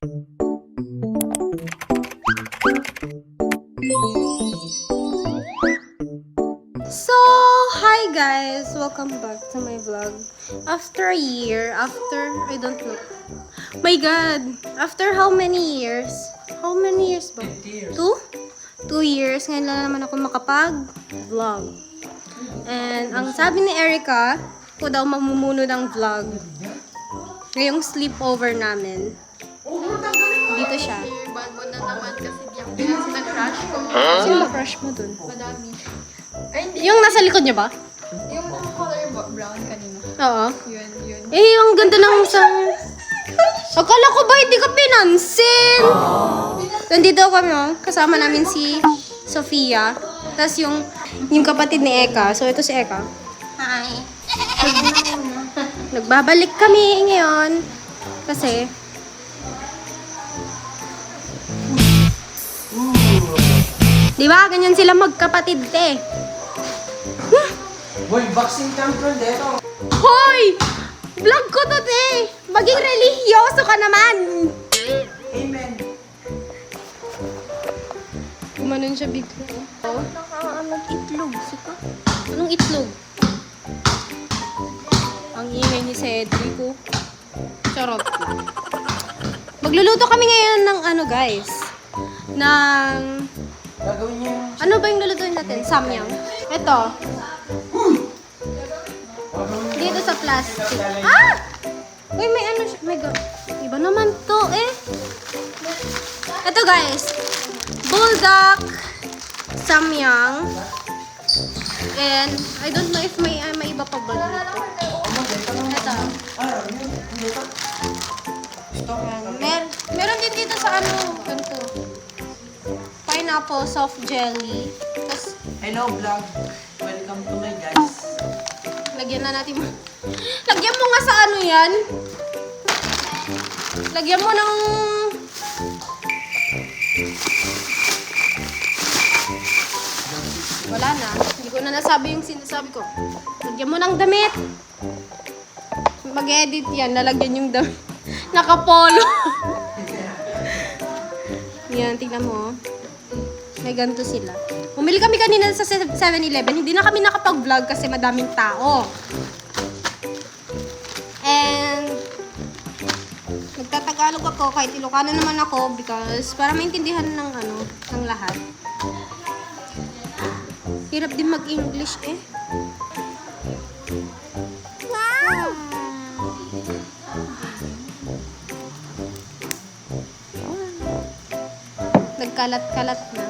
So, hi guys! Welcome back to my vlog. After a year, I don't know. My God! After how many years? How many years ba? 2? 2 years. Ngayon lang naman ako makapag-vlog. And ang sabi ni Erica, ko daw mamumuno ng vlog. Ngayong sleepover namin. Dito siya. Bad mo na naman kasi di ako sinag-crush ko. Sino ba crush mo dun? Madami. Ay, hindi. Yung nasa likod niya ba? Yung color brown kanina. Oo. Yun. Eh, ang ganda ng isang... Akala ko ba hindi ka pinansin? Nandito kami, oh. Kasama namin si Sofia. Tapos yung kapatid ni Eka. So, ito si Eka. Hi. Nagbabalik kami ngayon. Kasi... Diba? Ganyan sila magkapatid, te. Boy, boxing champion dito. Hoy! Vlog ko to, te! Maging religyoso ka naman! Amen. Gumanon siya bigla. Oh, anong itlog? Sika? Anong itlog? Ang ingay ni Cedric, oh. Charot. Magluluto kami ngayon ng ano, guys. Ng... Gagawin niyo yung... Ano ba yung lulutuin natin? Samyang. Ito. Dito sa plastic. Ah! Uy, may ano siya. My God. Iba naman to, eh. Ito, guys. Bulldog. Samyang. And, I don't know if may iba pa ba dito. Ito. Meron din dito sa ano, ganito. Pineapple soft jelly. Tapos, Hello vlog. Welcome to my guys. lagyan na natin. Lagyan mo nga sa ano yan. Lagyan mo ng... Wala na. Hindi ko na nasabi yung sinasabi ko. Lagyan mo ng damit. Mag-edit yan. Lalagyan yung damit. Nakapolo. Yan, tingnan mo. May ganito sila. Bumili kami kanina sa 7-Eleven. Hindi na kami nakapag-vlog kasi madaming tao. And nagtatagalog ako kahit Ilocano naman ako because para maintindihan ng ano, ng lahat. Hirap din mag-English eh. Nagkalat-kalat na.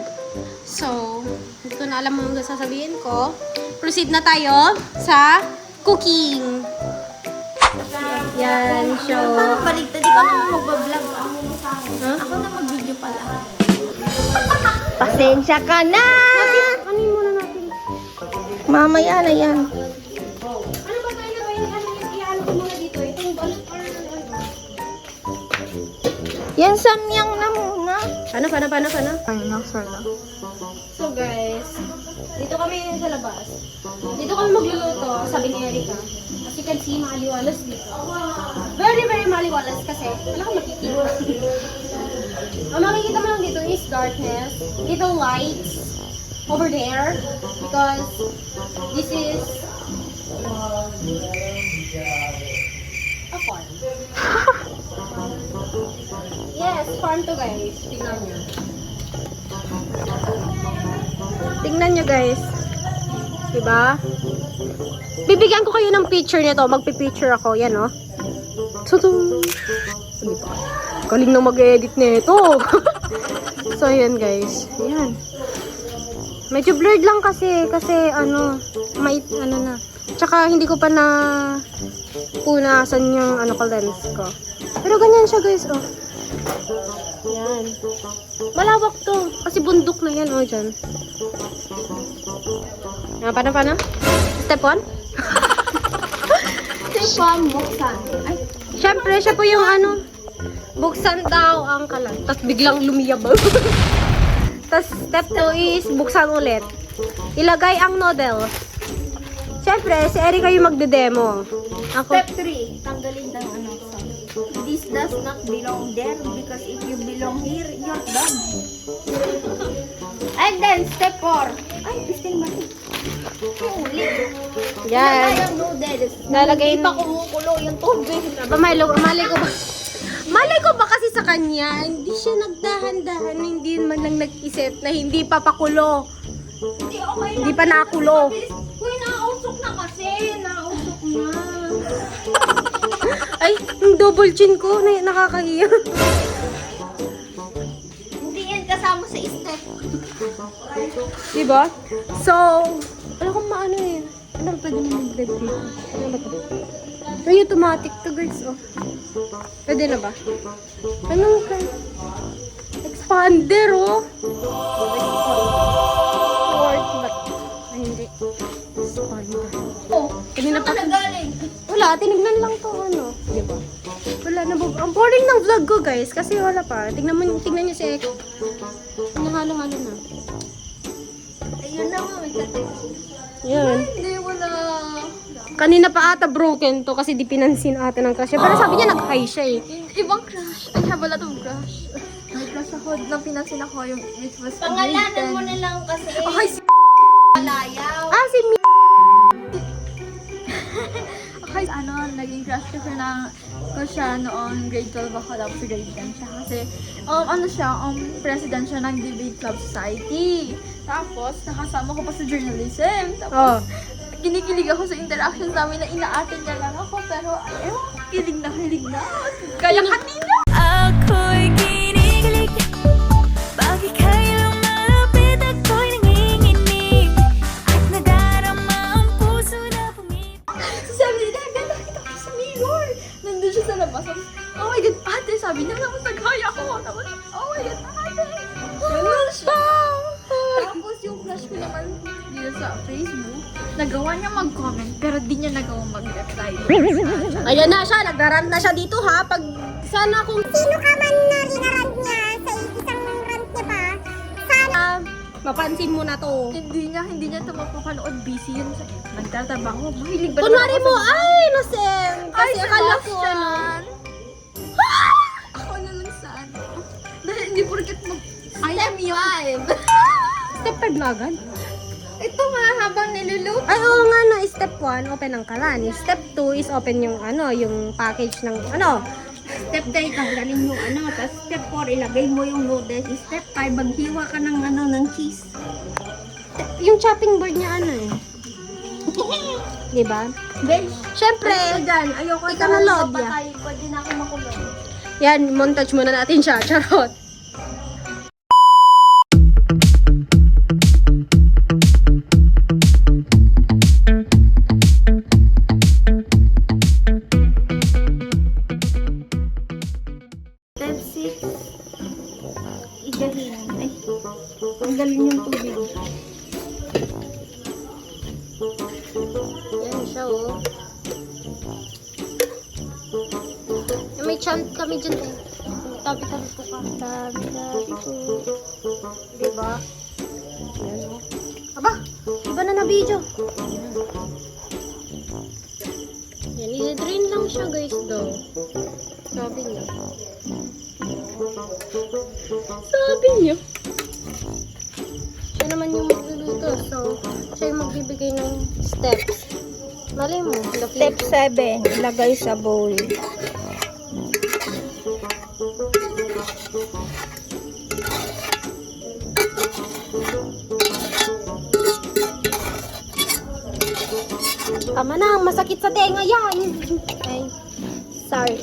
So, hindi ko na alam mo sasabihin ko. Proceed na tayo sa cooking. Yan, so... Baligtad, di ka naman magbablog. Huh? Ako na mag-video pala. Pasensya ka na! Ano yung muna natin? Mamaya na yan. Ano ba tayo na i-ano ko muna dito? Itong balot or ano? Yan samyang na muna. Paano? Ay, naksala. So guys, dito kami sa labas. Dito kami magluluto, sabi ni Erica. As you can see, maliwalas dito. Very, very maliwalas kasi wala kang makikita. Ang makikita mo lang dito is darkness. Little lights over there because this is a farm. Yes, farm to guys. Tingnan nyo. Tingnan nyo guys. Diba? Bibigyan ko kayo ng picture nito. Magpipicture ako. Yan oh. Tutu! Diba? Galing na mag-edit nito. So yan guys. Yan. Medyo blurred lang kasi. Kasi ano. May ano na. Tsaka hindi ko pa na punasan yung ano ko lens ko. Pero ganyan siya guys oh. Yan. Malawak to. Kasi bundok na yan, oh, dyan. Paano? Step 1? Step 1, buksan. Ay, syempre, siya po yung ano, buksan daw ang kalan. Tapos biglang lumiyabag. Tapos step 2 is buksan ulit. Ilagay ang noodle. Syempre, si Erica yung magde-demo. Ako. Step 3, tanggalin ng ano. This does not belong there because And then, step 4. Ay, pistil ba? Ulit. Yan. Yung noodles. Lalagay Hindi pa kumukulo yung tubig. Malay ko ba kasi sa kanya, hindi siya nagdahan-dahan, hindi man lang nag-isip na hindi pa pakulo. Hindi, okay lang. Hindi pa nakulo. Uy, nausok na kasi. Nausok na. Ay, yung double chin ko, nakakahiya. Hindi yan kasama sa step. Diba? So, wala kong maano eh. Ano pwede mo mag-bread dito? Ano ba ito? May automatic to guys, oh. Pwede na ba? Anong expander, oh. Worth ba? Ay, hindi. Expander. Oh, Kanina pa. nagaling. Wala, tinignan lang to, ano. Diba? Wala na. Ang boring ng vlog ko, guys. Kasi wala pa. Tignan nyo si Ek. Nahalo-halo na. Ayun na nga, may katik. Yan. Hindi, wala. Kanina pa ata broken to kasi di pinansin ata ng crush niya. Pero sabi niya nag-high siya eh. Ibang crush. I have a lot of crush. May crush ako. Nang pinansin ako yung it was Pangalanan mo na lang kasi. Okay, si Palayaw. Ah, si Mi. Okay, naging crush ko siya noong grade 12 ako, tapos grade 10 siya. Kasi, president siya ng Debate Club Society. Tapos, nakasama ko pa sa journalism. Oh. Tapos, kinikilig ako sa interactions namin na inaatin niya lang ako. Pero, kilig na. Kaya kanina. Ako'y kinikilig. Bakit kayo lumalapit? Ako'y nanginginig. At nadarama ang puso na pumipig. Sabi niya, ganda kita ko sa mirror. Nandun siya sa labas. Tapos, oh my God, ate, sabi niya, tapos nag-hi ako. Tapos, oh my God, ate. Ganun siya. Tapos yung crush ko naman dito sa Facebook, nagawa niya mag-comment, pero di niya nagawa mag-reply. Ayan na siya, nag-rant na siya dito ha. Pag sana kung Sino ka man na rinarant niya sa isang rant niya pa, sana mapansin mo na to. Hindi niya ito mapapanood. Busy yun sa nagtatrabaho. Mahilig ba Kunwari naman mo, ako sa- ay, Lucen. Kasi akala ko, ano. Ako na lang sa ano. Dahil hindi porket I am young. Step 5 na agad. ito nga habang niluluto. Ay, oo nga no, step 1, open ang kalan. Step 2 is open yung ano, yung package ng ano. Step 3, tanggalin yung ano. Tapos step 4, ilagay mo yung noodles. Step 5, maghiwa ka ng ano, ng cheese. Yung chopping board niya ano eh. Diba? Guys, Siyempre, dyan. Ayoko ikaw na Lodya. Pwede na ako makulong. Yan, montage muna natin siya. Charot. Step 6, igahin. Ay, tanggalin yung tubig. Yan siya oh. May chant kami dyan eh. Tabi-tabi po ka. Tabi-tabi po. Diba? Yan oh. Aba, iba na na-video. Yan, i-drain lang siya guys daw. Sabi niya. Siya naman yung magluluto. So, siya yung magbibigay ng steps. Malay mo, Step 7, ilagay sa bowl. tama na, masakit sa tenga yan. Ay, sorry.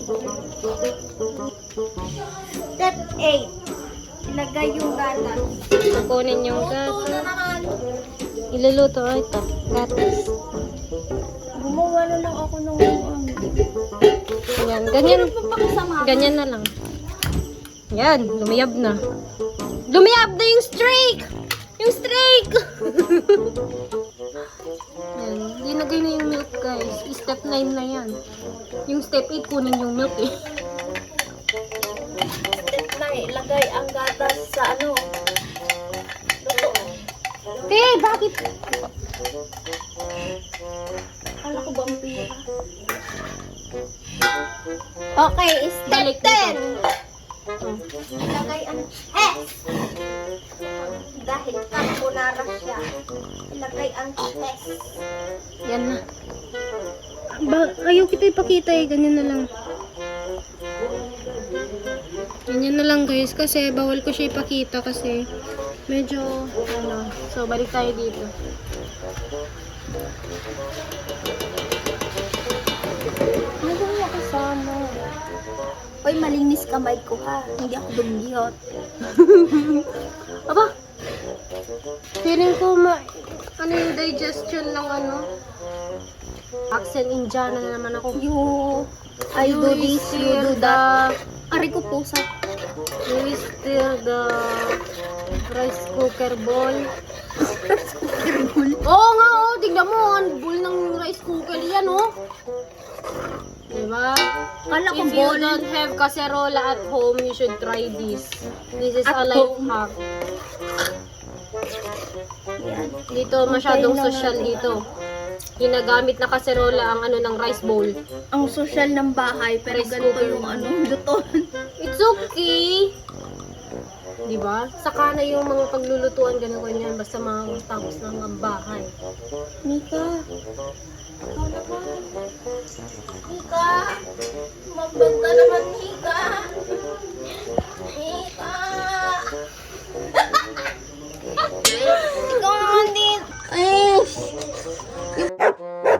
Step 8, ilagay yung gatas. Kukunin yung gatas. Iluluto, oh, ito. Gatas. Gumawa na lang ako ng ano. Yan, ganyan. Papakasama. Ganyan na lang. Yan, lumiyab na. Lumiyab na yung streak! Yung streak! Yan, linagay na yung milk guys. Step 9 na yan. Yung step 8 kunin yung milk eh. Step 9, ilagay ang gatas sa ano. Luto. Bakit? Kala ko vampira. Okay, step Step 10. Ilagay ang S. Dahil carbonara siya. Ilagay ang S. Yan na. Ayaw kita ipakita eh. Ganyan na lang. Ganyan na lang guys. Kasi bawal ko siya ipakita kasi medyo ano. So balik tayo dito. Ano mo kasama? Hoy, malinis kamay ko ha. Hindi ako dumiyot. Aba! Feeling ko ano yung digestion ng ano? Accent Indiana na naman ako. I do this, you do that. Ari ko pusa. You stir the rice cooker bowl. Oo nga, oh. Tignan mo, ang bowl ng rice cooker yan, oh. Diba? Kala ko If you bowl. don't have caserola at home, you should try this. This is a At life home. hack. Yan. Dito, masyadong Okay lang social ako. dito. Ginagamit na kaserola ang ano ng rice bowl. Ang social ng bahay, pero Rice ganito cooker. yung ano, luton. It's okay. Diba? Saka na yung mga paglulutuan, ganyan, basta matapos ng ang bahay. Mika. Ikaw naman. Mika. Magbanta naman, Mika. Mika. Ikaw naman din. Ay.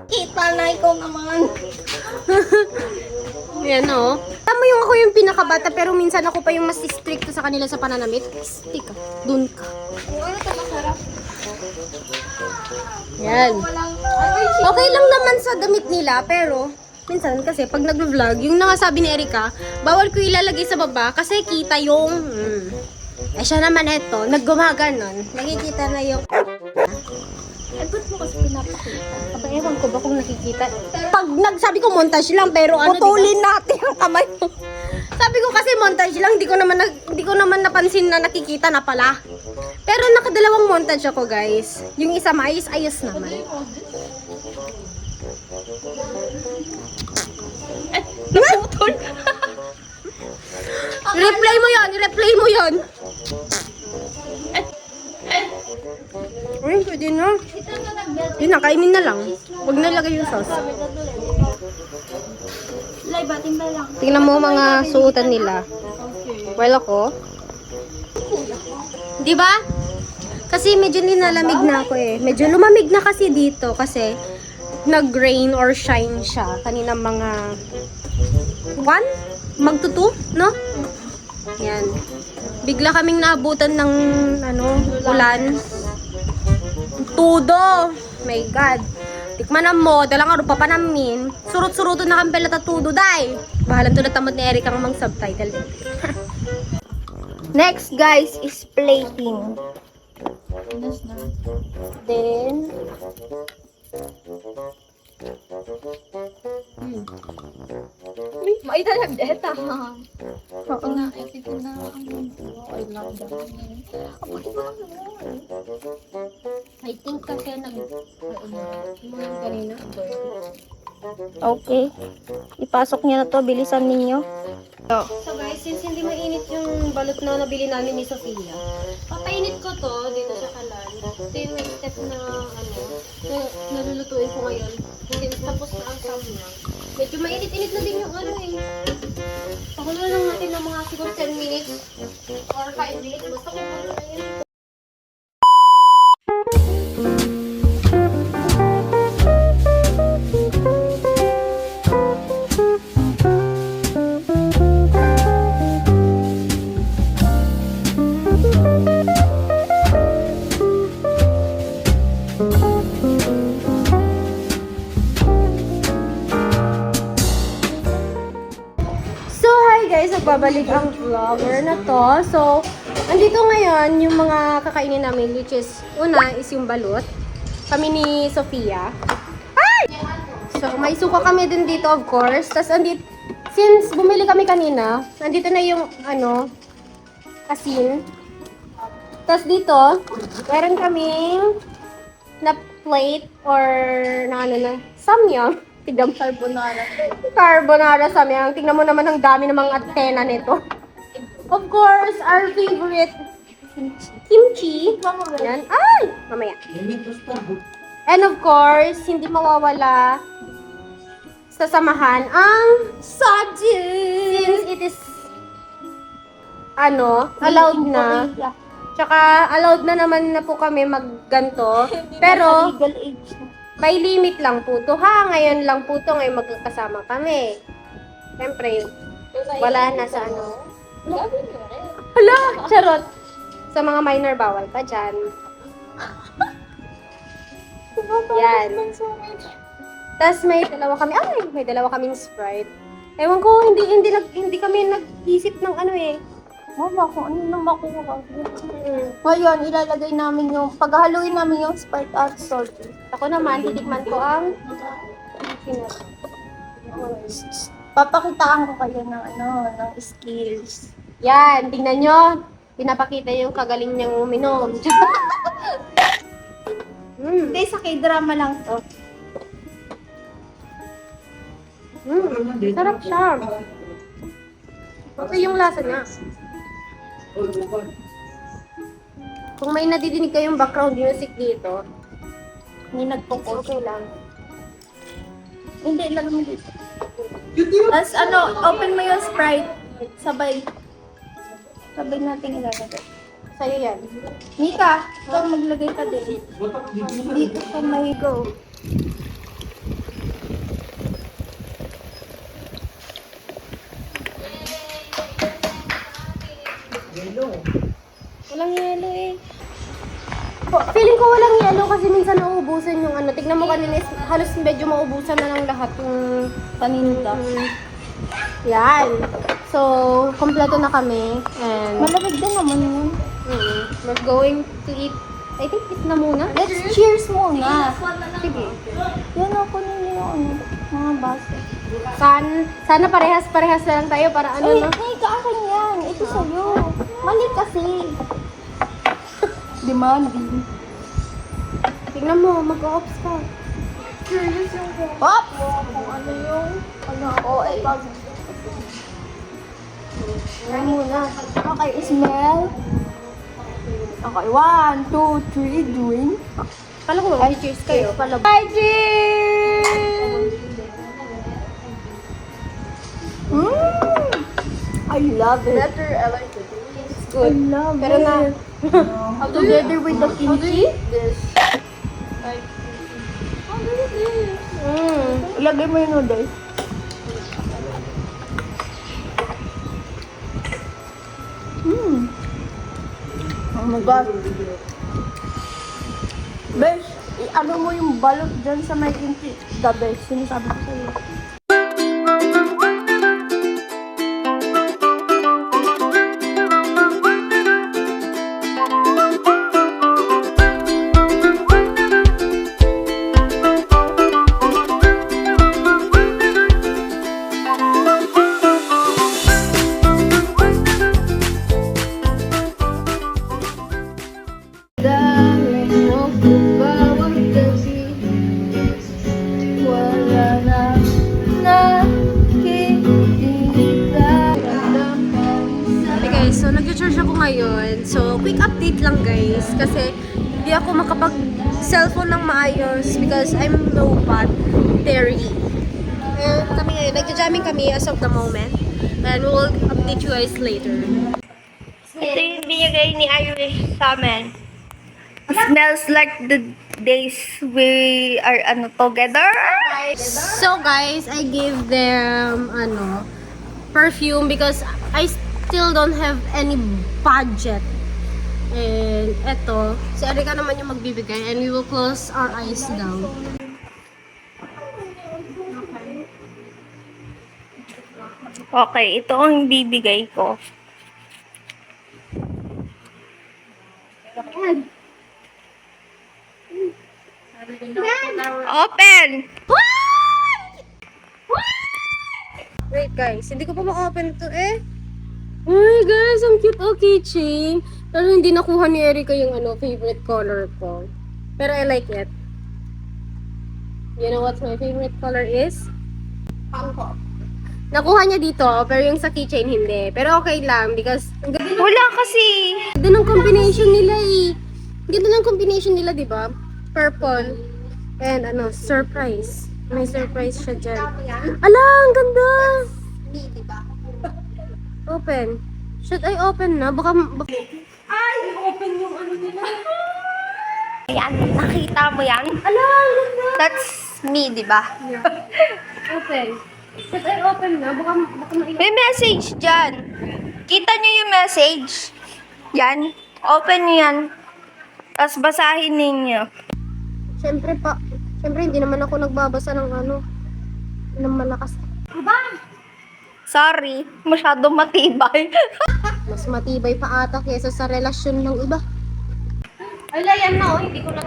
Kita na ikaw naman. Yan o. Tama yung ako yung pinakabata pero minsan ako pa yung mas stricto sa kanila sa pananamit. Stick ka. Dun ka. Ano ito masarap? Yan. Walang, Okay lang naman sa damit nila pero minsan kasi pag nag-vlog, yung nangasabi ni Erika, bawal ko ilalagay sa baba kasi kita yung eh siya naman eto, naggumaganon. Nakikita na yung eh, ba't mo kasi pinapakita? Aba, ewan ko ba kung nakikita. Pag nagsabi ko montage lang pero ano, Putulin natin ang kamay mo. Sabi ko kasi montage lang, di ko naman napansin na nakikita na pala. Pero nakadalawang montage ako, guys. Yung isa maayos-ayos naman. Naputol. Replay mo 'yon, replay mo 'yon. Uy, pwede na. Yun na, kainin na lang. Huwag nalagay yung sauce. Lay, batin ba lang? Tingnan mo mga suotan nila. While ako. Di ba? Kasi medyo nilalamig na ako eh. Medyo lumamig na kasi dito kasi nag-rain or shine siya. Kanina mga 1? Magtutu, no? Yan. Bigla kaming naabutan ng ulan. Tudo! My God. Tikman na mo, dalang araw pa panamin. Surut-suruto na kang pelata tudo, day. Bahalan to na tamad ni Eric ang mang subtitle. Next, guys, is plating. Then, Maita lang deta. oo. I think kasi kanina. Okay. Ipasok niyo na to. Bilisan ninyo. So guys, since hindi mainit yung balot na nabili namin ni Sofia, papainit ko to dito sa kalan. Ito yung next step na na nalulutuin ko ngayon. Hindi tapos na ang samyang. Medyo mainit-init na din yung pakulo lang natin ng mga siguro 10 minutes or 5 minutes. Basta kung na yun. So, hi guys! Nagbabalik ang vlogger na to. So, andito ngayon yung mga kakainin namin, which is, una is yung balut. Kami ni Sofia. Ay! So, may suka kami din dito, of course. Tapos, since bumili kami kanina, andito na yung, asin. Tapos dito, meron kaming na plate or na samyang. Tignan mo. Carbonara samyang. Tingnan mo naman ang dami ng mga antena nito. Of course, our favorite kimchi. Yan. Ay! Mamaya. And of course, hindi mawawala sa samahan ang sardines. Since it is allowed na. Tsaka allowed na naman na po kami magganto. Pero Legal age na. may limit lang po to ha. Ngayon lang po to. Ngayon magkakasama kami. Siyempre, wala na sa ano. Hala! Charot! Sa mga minor, bawal pa dyan. Yan. Tapos may dalawa kami. Ay! May dalawa kaming Sprite. Ewan ko, hindi kami nag-isip ng ano eh. Mama, kung ano na makuha. Ngayon, ilalagay namin yung, paghahaluin namin yung Sprite at salt. Ako naman, titikman ko ang Papakitaan ko kayo ng ng skills. Yan, tingnan nyo. Pinapakita yung kagaling niyang uminom. Hindi, sa k-drama lang to. Sarap siya. Okay yung lasa niya. Kung may nadidinig kayong background music dito, May nagpo-post. okay lang. Hindi, lang mo dito. Tapos open mo yung Sprite. Sabay natin ilalagay. Sa'yo yan. Mika, ikaw maglagay ka din. Dito ka may go. Walang yelo eh. Feeling ko walang yelo kasi minsan nauubusan yung ano. Tignan mo kanina, halos medyo maubusan na ng lahat yung Paninda. yan. So, kompleto na kami. And Malamig din naman yun. we're going to eat. I think eat na muna. Let's cheers muna. Sige. Yan ako nila yung mga baso. Sana parehas-parehas na lang tayo para ano Ay, no? Mika, akin yan. Ito sa'yo. Mali kasi. Demanding. Tignan mo, mag-ops ka. Pop! Kung ano yung, OA. Try muna. Okay, smell. Okay, 1, 2, 3, drink. Kala ko mag-cheers kayo. Hi, cheers! I love it. It's good. I love Pero it. na, Together with the kimchi. Ilagay mo yung noodles. Oh my God. Besh, ano mo yung balot dyan sa may kimchi. The best. Sinasabi ko sa'yo. Hey guys, so nag-charge ako ngayon. So, quick update lang guys. Kasi, hindi ako makapag-cellphone ng maayos because I'm low battery. And kami ngayon, nagja-jamming kami as of the moment. And we will update you guys later. Ito yung binigay ni Irish sa amin. Smells like the days we are together. So guys, I gave them perfume because I still don't have any budget. And eto, si Erika naman yung magbibigay and we will close our eyes down. Okay, ito ang bibigay ko. Open! Wait guys, hindi ko pa ma-open to eh. Uy guys, ang cute keychain. Pero hindi nakuha ni Erika yung favorite color ko. Pero I like it. You know what my favorite color is? Nakuha niya dito, pero yung sa keychain hindi. Pero okay lang because Wala kasi. ganda ng combination nila eh. Ganda ng combination nila, di ba? Purple. And surprise. May surprise siya dyan. Ala, ang ganda! Open. Should I open na? Baka open yung nila. Ayan, nakita mo yan? Ala, ang ganda! That's me, di ba? Open. Should I open na? Baka maiwan. May message dyan. Kita nyo yung message? Yan. Open nyo yan. Tapos basahin ninyo. Siyempre hindi naman ako nagbabasa ng ng malakas. Sorry, masyado matibay. Mas matibay pa ata kaysa sa relasyon ng iba. Ala, yan na, hindi ko na...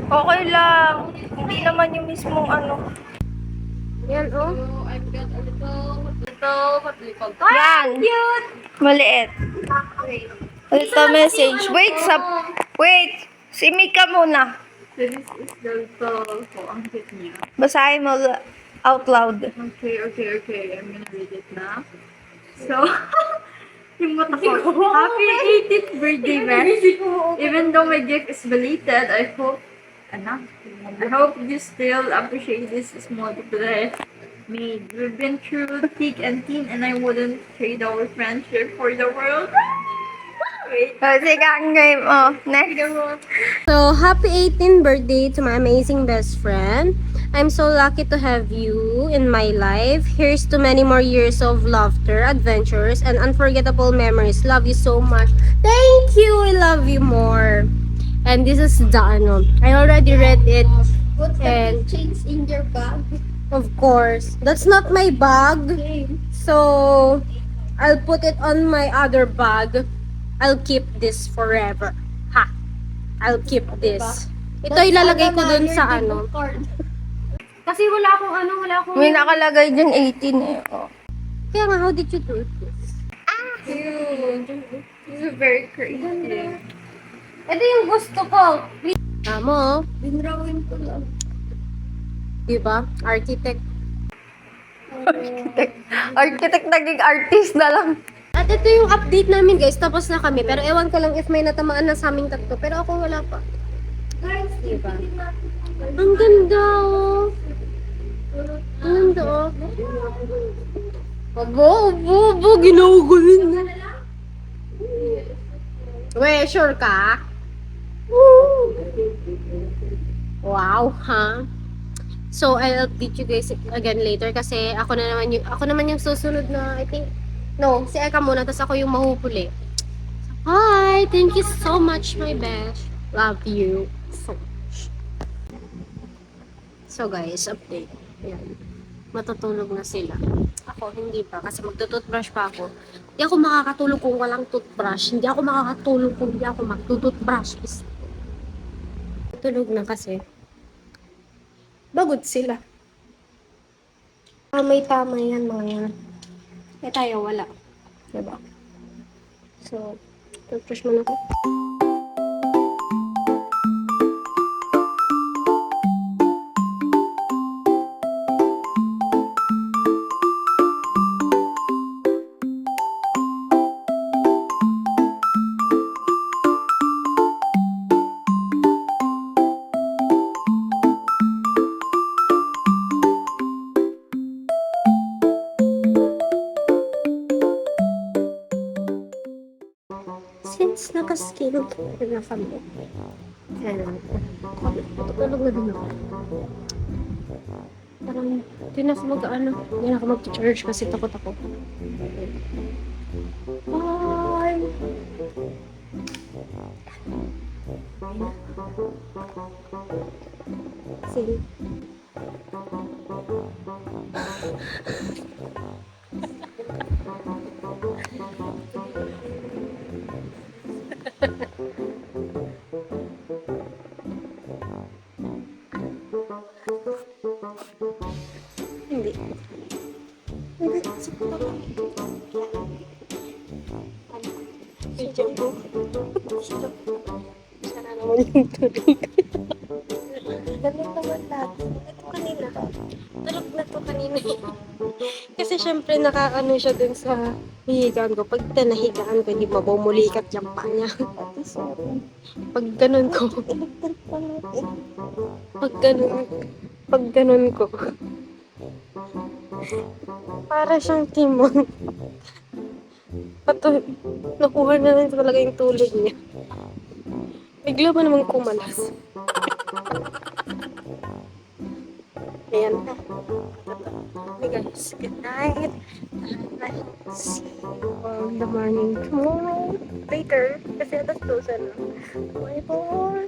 Okay lang. Hindi naman yung mismong Yan, oh. I've got a little, Yan. Cute. Maliit. Ito message. Wait. Si Mika muna. This is the little, ang cute niya. Basahin mo out loud. Okay. I'm gonna read it now. So, yung mata ko, happy 18th birthday, Mesh. Even though my gift is belated, I hope you still appreciate this small today. We've been through thick and thin, and I wouldn't trade our friendship for the world. Wait. Sige, ang game. Next. So, happy 18th birthday to my amazing best friend. I'm so lucky to have you in my life. Here's to many more years of laughter, adventures, and unforgettable memories. Love you so much. Thank you. I love you more. And this is the I already read it. And Chains in your bag. of course, that's not my bag. So, I'll put it on my other bag. I'll keep this forever. Ha! I'll keep this. Ito ilalagay ko dun sa Kasi wala akong May nakalagay dyan 18 eh. Oh. Kaya nga, how did you do this? This is very crazy. Ito yung gusto ko. Tama, Dinrawin ko lang. diba? Architect. Architect naging artist na lang. At ito yung update namin guys, tapos na kami. Pero ewan ko lang if may natamaan na sa aming tatlo. Pero ako wala pa. Guys, Diba? Ang ganda oh. Ang ganda oh. Abo, ginugulin na. We, sure ka? Wow, ha? So, I'll update you guys again later kasi ako naman yung susunod na, I think, no, si Eka muna, tapos ako yung mahupuli. Hi! Thank you so much, my best. Love you so much. So, guys, update. Yan. Matutulog na sila. Ako, hindi pa. Kasi magtututbrush pa ako. Hindi ako makakatulog kung walang toothbrush. Hindi ako makakatulog kung hindi ako magtututbrush. Tulog na kasi. Bagod sila. May tama yan, mga yan. Eh tayo, wala. Diba? So, toothbrush mo na ako. Since nakaskilog na kami, tulog na din ako. Parang, hindi na ako hindi na ako mag-charge kasi takot ako. Bye! See? Hindi. Hindi. Video ko. Sana naman yung tulog. Ganun naman lahat. Ito kanina. Tulog na to kanina. Kasi syempre nakaano siya dun sa hihigaan ko. Pag nahigaan ko, hindi mabumulikat yung pa niya. Pag ganun ko. Pag ganun ko. Para siyang timon. Nakuha na lang talaga yung tulog niya. Bigla ba naman kumalas? Ayan na. Hey guys, good night. See you on the morning tomorrow. Later. Kasi alas 12 na. Bye bye.